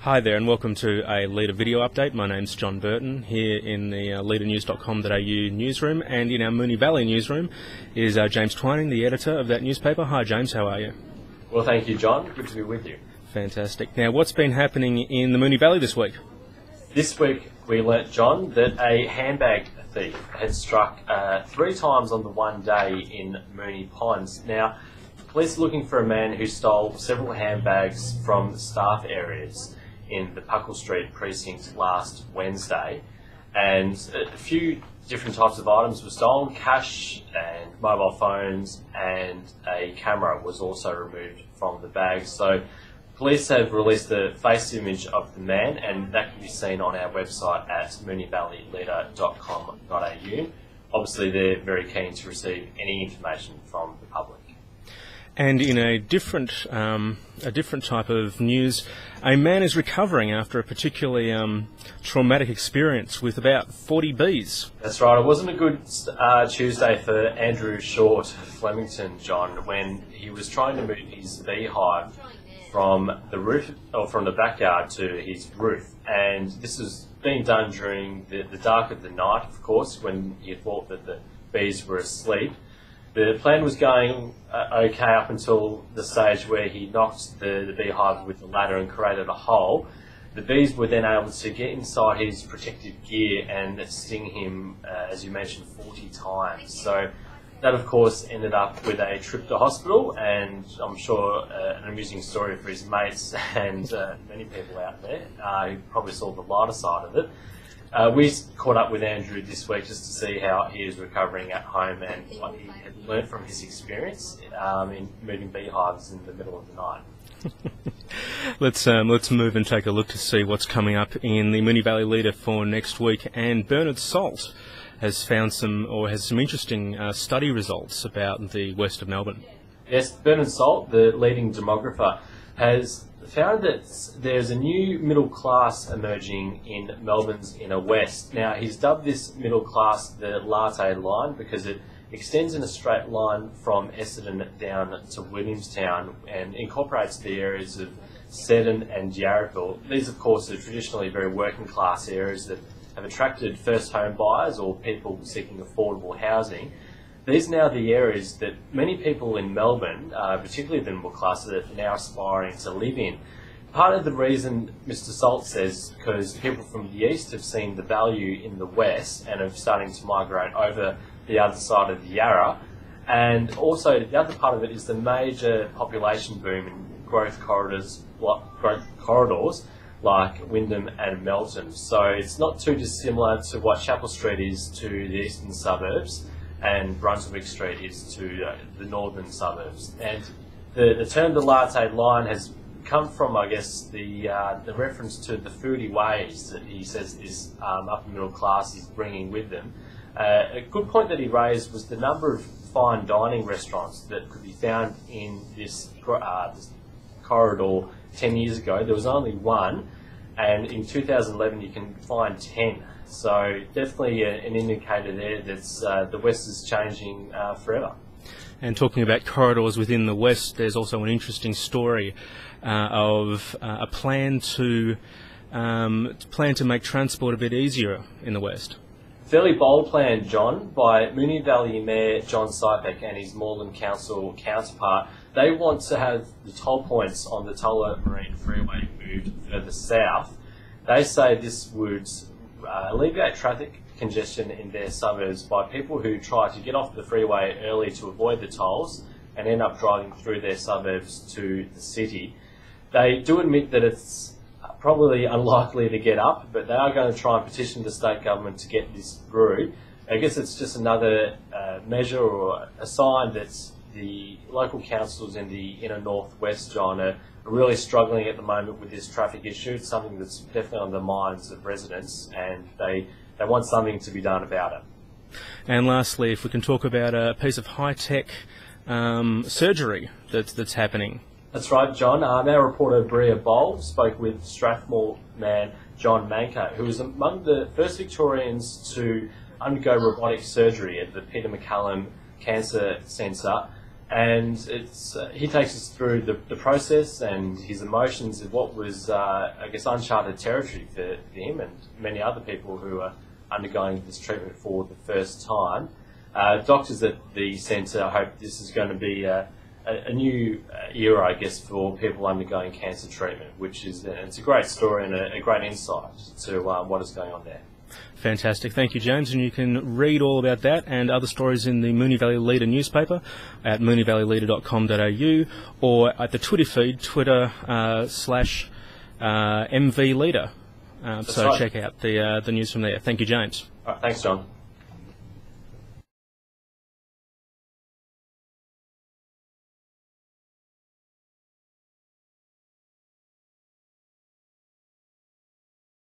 Hi there and welcome to a Leader video update. My name's John Burton here in the leadernews.com.au newsroom, and in our Moonee Valley newsroom is James Twining, the editor of that newspaper. Hi James, how are you? Well, thank you, John. Good to be with you. Fantastic. Now, what's been happening in the Moonee Valley this week? This week we learnt, John, that a handbag thief had struck 3 times on the one day in Moonee Ponds. Now, police are looking for a man who stole several handbags from staff areas in the Puckle Street precinct last Wednesday, and a few different types of items were stolen. Cash and mobile phones and a camera was also removed from the bags. So police have released the face image of the man, and that can be seen on our website at moonevalleyleader.com.au. Obviously they're very keen to receive any information from the public. And in a different type of news, a man is recovering after a particularly traumatic experience with about 40 bees. That's right. It wasn't a good Tuesday for Andrew Short of Flemington, John, when he was trying to move his beehive from the roof, or from the backyard to his roof. And this was being done during the dark of the night, of course, when he thought that the bees were asleep. The plan was going okay up until the stage where he knocked the beehive with the ladder and created a hole. The bees were then able to get inside his protective gear and sting him, as you mentioned, 40 times. So that, of course, ended up with a trip to hospital, and I'm sure an amusing story for his mates and many people out there who probably saw the lighter side of it. We caught up with Andrew this week just to see how he is recovering at home and what he had learned from his experience in moving beehives in the middle of the night. Let's move and take a look to see what's coming up in the Moonee Valley Leader for next week. And Bernard Salt has found some interesting study results about the west of Melbourne. Yes, Bernard Salt, the leading demographer, has found that there's a new middle class emerging in Melbourne's inner west. Now, he's dubbed this middle class the latte line because it extends in a straight line from Essendon down to Williamstown and incorporates the areas of Seddon and Yarraville. These, of course, are traditionally very working class areas that have attracted first home buyers or people seeking affordable housing. These are now the areas that many people in Melbourne, particularly the middle class, are now aspiring to live in. Part of the reason, Mr. Salt says, because people from the east have seen the value in the west and are starting to migrate over the other side of the Yarra. And also, the other part of it is the major population boom in growth corridors like Wyndham and Melton. So it's not too dissimilar to what Chapel Street is to the eastern suburbs, and Brunswick Street is to the northern suburbs. And the term the latte line has come from, I guess, the reference to the foodie ways that he says this upper middle class is bringing with them. A good point that he raised was the number of fine dining restaurants that could be found in this corridor 10 years ago. There was only one, and in 2011 you can find 10. So definitely an indicator there that the West is changing forever. And talking about corridors within the West, there's also an interesting story of a plan to make transport a bit easier in the West. Fairly bold plan, John, by Moonee Valley Mayor John Sypek and his Moreland Council counterpart. They want to have the toll points on the Tullamarine Freeway moved further south. They say this would alleviate traffic congestion in their suburbs by people who try to get off the freeway early to avoid the tolls and end up driving through their suburbs to the city. They do admit that it's probably unlikely to get up, but they are going to try and petition the state government to get this through. I guess it's just another measure or a sign that the local councils in the inner northwest, John, are really struggling at the moment with this traffic issue. It's something that's definitely on the minds of residents, and they want something to be done about it. And lastly, if we can talk about a piece of high-tech surgery that's happening. That's right, John. Our reporter Bria Bowl spoke with Strathmore man John Manker, who was among the first Victorians to undergo robotic surgery at the Peter MacCallum Cancer Centre and he takes us through the process and his emotions of what was, I guess, uncharted territory for him and many other people who are undergoing this treatment for the first time. Doctors at the centre hope this is going to be a new era, I guess, for people undergoing cancer treatment, which is it's a great story and a great insight to what is going on there. Fantastic. Thank you, James. And you can read all about that and other stories in the Moonee Valley Leader newspaper at moonevalleyleader.com.au or at the Twitter feed, Twitter/MV Leader. So right. check out the news from there. Thank you, James. All right, thanks, John.